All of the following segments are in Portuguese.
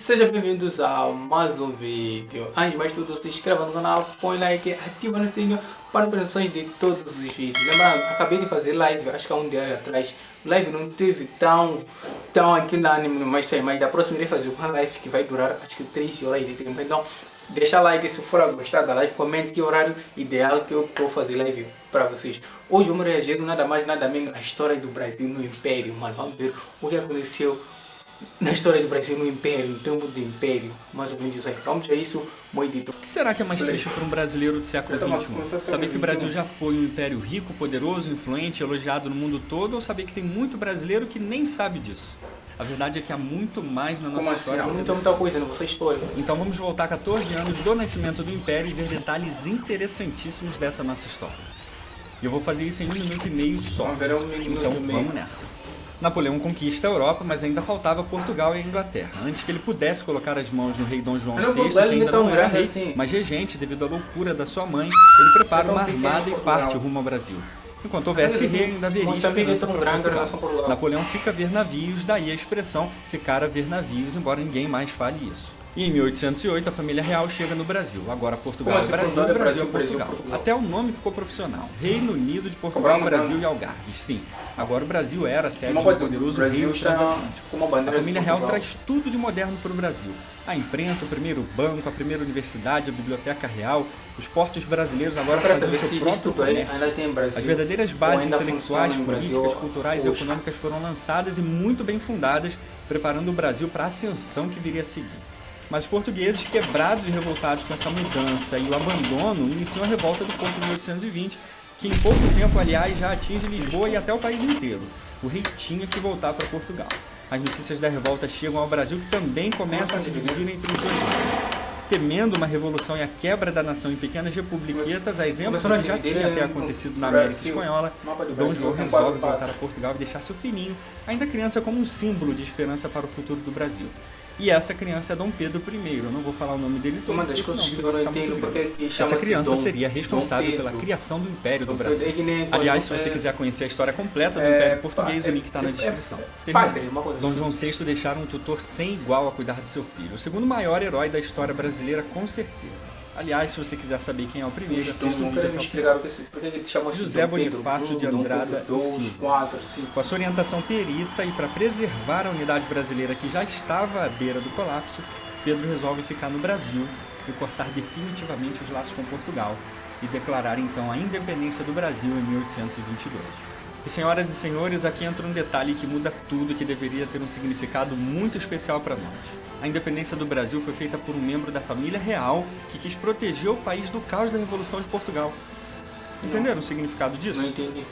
Sejam bem-vindos a mais um vídeo. Antes de mais tudo, se inscreva no canal, põe like, ativa no sininho para notificações de todos os vídeos. Lembrando, acabei de fazer live, acho que há um dia atrás. Live não teve tão aquele ânimo, mas da próxima irei fazer uma live que vai durar acho que 3 horas de tempo. Então, deixa like se for a gostar da live, comente que horário ideal que eu vou fazer live para vocês. Hoje vamos reagir nada mais nada menos a história do Brasil no Império, mano. Vamos ver o que aconteceu na história do Brasil no Império, no tempo do Império, mais ou menos isso aí. Vamos a isso, meu editor. O que será que é mais triste para um brasileiro do século XXI? Saber que o Brasil já foi um império rico, poderoso, influente, elogiado no mundo todo, ou saber que tem muito brasileiro que nem sabe disso? A verdade é que há muito mais na nossa história. Assim? Muita coisa na nossa história. Então vamos voltar 14 anos do nascimento do Império e ver detalhes interessantíssimos dessa nossa história. E eu vou fazer isso em 1 minuto e meio só. Então vamos nessa. Napoleão conquista a Europa, mas ainda faltava Portugal e a Inglaterra, antes que ele pudesse colocar as mãos no rei Dom João VI, que ainda não era rei, mas regente devido à loucura da sua mãe. Ele prepara uma armada e parte rumo ao Brasil. Enquanto houvesse rei, ainda haveria esperança para Portugal. Napoleão fica a ver navios, daí a expressão ficar a ver navios, embora ninguém mais fale isso. E em 1808 a família real chega no Brasil. Agora Portugal é Brasil, Brasil é Portugal. Até o nome ficou profissional. Reino Unido de Portugal, Brasil e Algarves. Sim, agora o Brasil era a sede de um poderoso reino transatlântico. A família real traz tudo de moderno para o Brasil. A imprensa, o primeiro banco, a primeira universidade, a biblioteca real, os portos brasileiros agora fazem seu próprio comércio. As verdadeiras bases intelectuais, políticas, culturais e econômicas foram lançadas e muito bem fundadas, preparando o Brasil para a ascensão que viria a seguir. Mas os portugueses, quebrados e revoltados com essa mudança e o abandono, iniciam a revolta do Porto em 1820, que em pouco tempo, aliás, já atinge Lisboa e até o país inteiro. O rei tinha que voltar para Portugal. As notícias da revolta chegam ao Brasil, que também começa a se dividir entre os dois lados. Temendo uma revolução e a quebra da nação em pequenas republiquetas, a exemplo do que já tinha até acontecido na América Espanhola, Dom João resolve voltar a Portugal e deixar seu filhinho, ainda criança, como um símbolo de esperança para o futuro do Brasil. E essa criança é Dom Pedro I. Eu não vou falar o nome dele todo, porque senão vai ficar muito grande. Essa criança seria responsável pela criação do Império do Brasil. Aliás, se você quiser conhecer a história completa do Império Português, o link está na descrição. Dom João VI deixara um tutor sem igual a cuidar de seu filho. O segundo maior herói da história brasileira, com certeza. Aliás, se você quiser saber quem é o primeiro, assista o vídeo até o final. José Bonifácio de Andrada e Silva. Com a sua orientação perita e para preservar a unidade brasileira que já estava à beira do colapso, Pedro resolve ficar no Brasil e cortar definitivamente os laços com Portugal e declarar então a independência do Brasil em 1822. E senhoras e senhores, aqui entra um detalhe que muda tudo e que deveria ter um significado muito especial para nós. A independência do Brasil foi feita por um membro da família real que quis proteger o país do caos da Revolução de Portugal. Entenderam o significado disso? Não entendi.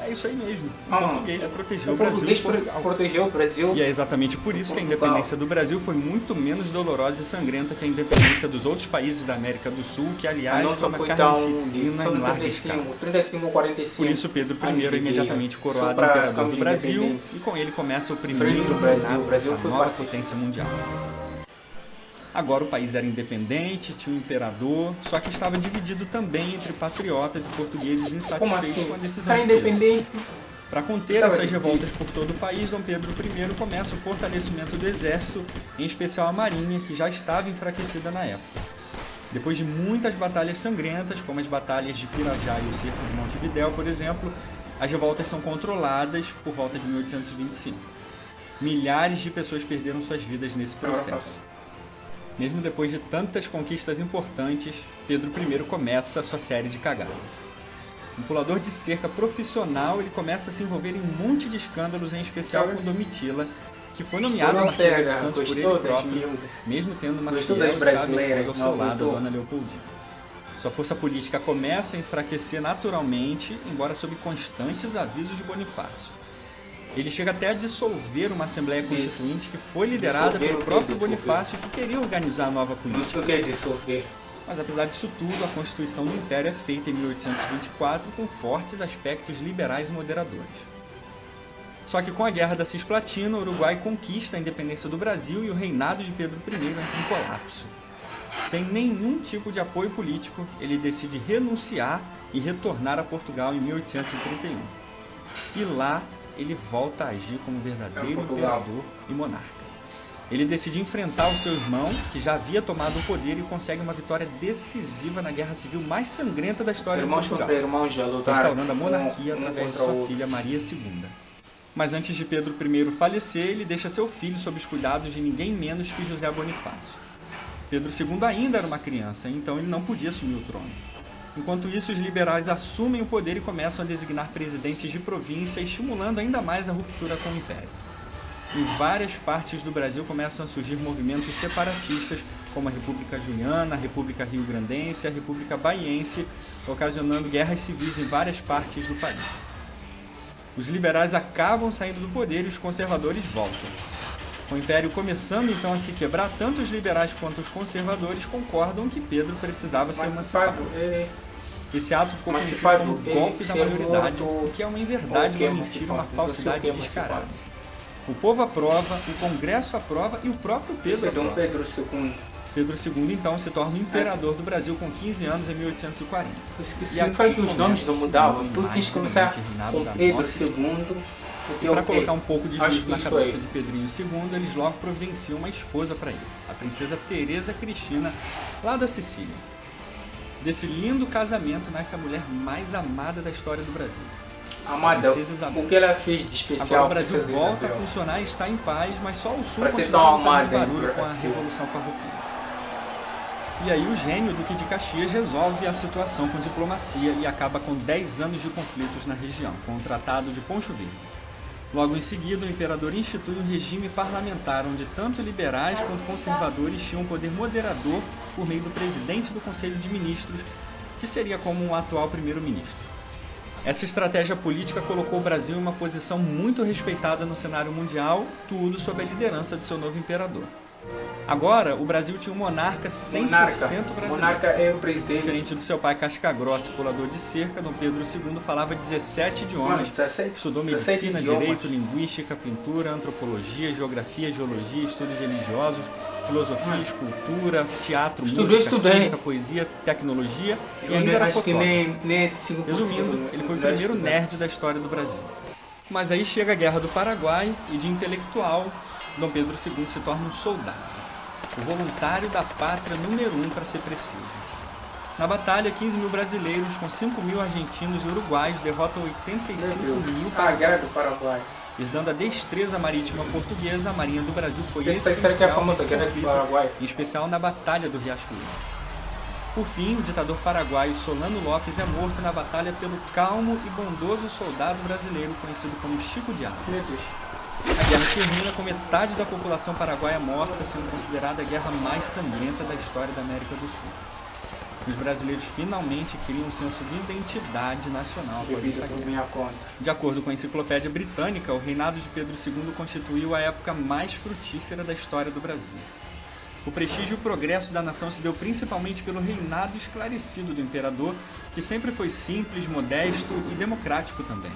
É isso aí mesmo. O português protegeu o Brasil de Portugal. Protegeu o Brasil. E é exatamente por isso que a independência do Brasil foi muito menos dolorosa e sangrenta que a independência dos outros países da América do Sul, que aliás foi uma carnificina em larga escala. 35, 45. Por isso Pedro I é imediatamente coroado imperador do Brasil e com ele começa o primeiro reinado dessa nova potência mundial. Agora o país era independente, tinha um imperador, só que estava dividido também entre patriotas e portugueses insatisfeitos com a decisão de Pedro. Para conter essas revoltas por todo o país, Dom Pedro I começa o fortalecimento do exército, em especial a marinha, que já estava enfraquecida na época. Depois de muitas batalhas sangrentas, como as batalhas de Pirajá e o cerco de Montevidéu, por exemplo, as revoltas são controladas por volta de 1825. Milhares de pessoas perderam suas vidas nesse processo. Mesmo depois de tantas conquistas importantes, Pedro I começa a sua série de cagadas. Um pulador de cerca profissional, ele começa a se envolver em um monte de escândalos, em especial com Domitila, que foi nomeada Marquesa de Santos por ele próprio, mesmo tendo uma fiel e sábia esposa ao seu lado, a Dona Leopoldina. Sua força política começa a enfraquecer naturalmente, embora sob constantes avisos de Bonifácio. Ele chega até a dissolver uma Assembleia Constituinte que foi liderada pelo próprio Bonifácio, que queria organizar a nova política. Mas apesar disso tudo, a Constituição do Império é feita em 1824 com fortes aspectos liberais e moderadores. Só que com a Guerra da Cisplatina, o Uruguai conquista a independência do Brasil e o reinado de Pedro I entra em colapso. Sem nenhum tipo de apoio político, ele decide renunciar e retornar a Portugal em 1831. E lá, ele volta a agir como verdadeiro imperador e monarca. Ele decide enfrentar o seu irmão, que já havia tomado o poder, e consegue uma vitória decisiva na guerra civil mais sangrenta da história de Portugal, restaurando a monarquia através de sua filha Maria II. Mas antes de Pedro I falecer, ele deixa seu filho sob os cuidados de ninguém menos que José Bonifácio. Pedro II ainda era uma criança, então ele não podia assumir o trono. Enquanto isso, os liberais assumem o poder e começam a designar presidentes de província, estimulando ainda mais a ruptura com o Império. Em várias partes do Brasil começam a surgir movimentos separatistas, como a República Juliana, a República Rio-Grandense e a República Baiense, ocasionando guerras civis em várias partes do país. Os liberais acabam saindo do poder e os conservadores voltam. Com o Império começando então a se quebrar, tanto os liberais quanto os conservadores concordam que Pedro precisava ser emancipado. Esse ato ficou conhecido como golpe da maioridade, o que é uma inverdade, uma mentira, uma falsidade descarada. O povo aprova, o Congresso aprova e o próprio Pedro aprova. Pedro II, então, se torna o imperador do Brasil com 15 anos em 1840. E aqui que os nomes não mudavam, tudo tinha que começar com Pedro II. Para colocar um pouco de juízo na cabeça de Pedrinho II, eles logo providenciam uma esposa para ele, a princesa Teresa Cristina, lá da Sicília. Desse lindo casamento nasce a mulher mais amada da história do Brasil. Amada, o que ela fez de especial? Agora o Brasil volta a funcionar e está em paz, mas só o Sul continua fazendo barulho com a Revolução Farroupilha. E aí o gênio Duque de Caxias resolve a situação com diplomacia e acaba com 10 anos de conflitos na região, com o Tratado de Poncho Verde. Logo em seguida, o imperador institui um regime parlamentar, onde tanto liberais quanto conservadores tinham poder moderador por meio do presidente do Conselho de Ministros, que seria como um atual primeiro-ministro. Essa estratégia política colocou o Brasil em uma posição muito respeitada no cenário mundial, tudo sob a liderança do seu novo imperador. Agora, o Brasil tinha um monarca 100% brasileiro. Monarca é o presidente. Diferente do seu pai casca-grossa e pulador de cerca, Dom Pedro II falava 17 idiomas, estudou medicina, direito, linguística, pintura, antropologia, geografia, geologia, estudos religiosos, filosofia, escultura, teatro, música, química, poesia, tecnologia e ainda era fotógrafo. Resumindo, ele foi o primeiro nerd da história do Brasil. Mas aí chega a Guerra do Paraguai e de intelectual, Dom Pedro II se torna um soldado. O voluntário da pátria número 1 para ser preciso. Na batalha, 15 mil brasileiros com 5 mil argentinos e uruguaios derrotam 85 mil paraguaios. Herdando a destreza marítima portuguesa, a Marinha do Brasil foi essencial nesse conflito, em especial na Batalha do Riachuelo. Por fim, o ditador paraguaio Solano Lopes é morto na batalha pelo calmo e bondoso soldado brasileiro conhecido como Chico Diabo. A guerra termina com metade da população paraguaia morta, sendo considerada a guerra mais sangrenta da história da América do Sul. Os brasileiros finalmente criam um senso de identidade nacional após essa guerra. De acordo com a Enciclopédia Britânica, o reinado de Pedro II constituiu a época mais frutífera da história do Brasil. O prestígio e o progresso da nação se deu principalmente pelo reinado esclarecido do imperador, que sempre foi simples, modesto e democrático também.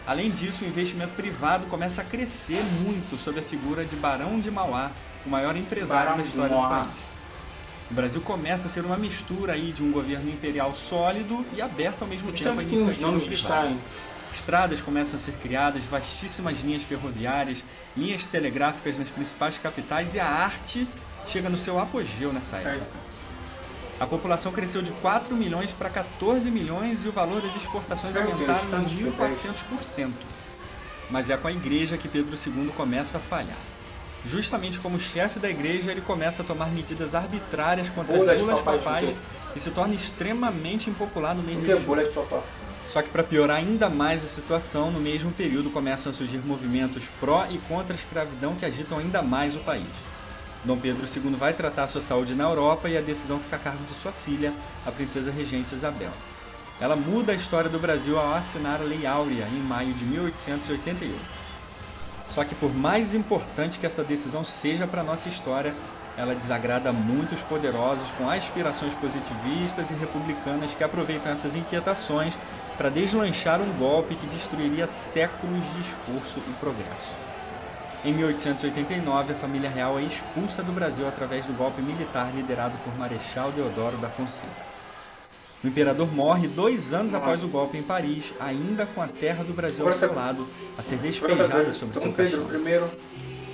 Além disso, o investimento privado começa a crescer muito sob a figura de Barão de Mauá, o maior empresário da história do país. O Brasil começa a ser uma mistura aí de um governo imperial sólido e aberto ao mesmo tempo à iniciativa privada. Estradas começam a ser criadas, vastíssimas linhas ferroviárias, linhas telegráficas nas principais capitais e a arte chega no seu apogeu nessa época. A população cresceu de 4 milhões para 14 milhões e o valor das exportações aumentaram em 1.400%. Mas é com a igreja que Pedro II começa a falhar. Justamente como chefe da igreja, ele começa a tomar medidas arbitrárias contra as bulas papais e se torna extremamente impopular no meio religioso. Só que para piorar ainda mais a situação, no mesmo período começam a surgir movimentos pró e contra a escravidão que agitam ainda mais o país. Dom Pedro II vai tratar sua saúde na Europa e a decisão fica a cargo de sua filha, a princesa regente Isabel. Ela muda a história do Brasil ao assinar a Lei Áurea em maio de 1888. Só que por mais importante que essa decisão seja para a nossa história, ela desagrada muitos poderosos com aspirações positivistas e republicanas que aproveitam essas inquietações para deslanchar um golpe que destruiria séculos de esforço e progresso. Em 1889, a família real é expulsa do Brasil através do golpe militar liderado por Marechal Deodoro da Fonseca. O imperador morre 2 anos após o golpe em Paris, ainda com a terra do Brasil ao seu lado, a ser despejada sobre seu caixão.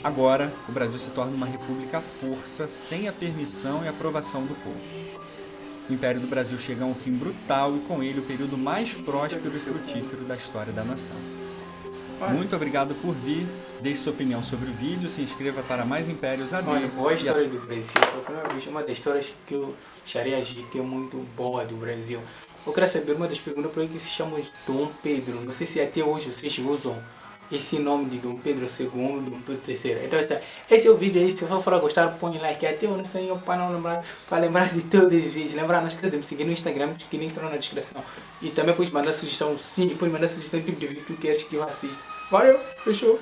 Agora, o Brasil se torna uma república à força, sem a permissão e aprovação do povo. O Império do Brasil chega a um fim brutal e com ele o período mais próspero e frutífero da história da nação. Muito obrigado por vir, deixe sua opinião sobre o vídeo, se inscreva para mais Impérios AD. Olha, boa história do Brasil, uma das histórias que eu acharia que é muito boa do Brasil. Eu quero saber uma das perguntas para que se chama Dom Pedro. Não sei se até hoje vocês usam esse nome de Dom Pedro II, Dom Pedro III. Então esse é o vídeo aí, se você for gostar, põe like até eu não sei para não lembrar, para lembrar de todos os vídeos. Lembrar, não esqueça de me seguir no Instagram, que link está na descrição. E também pode mandar sugestão, sim, pode mandar sugestão do tipo de vídeo que queres que eu assista. Valeu, fechou.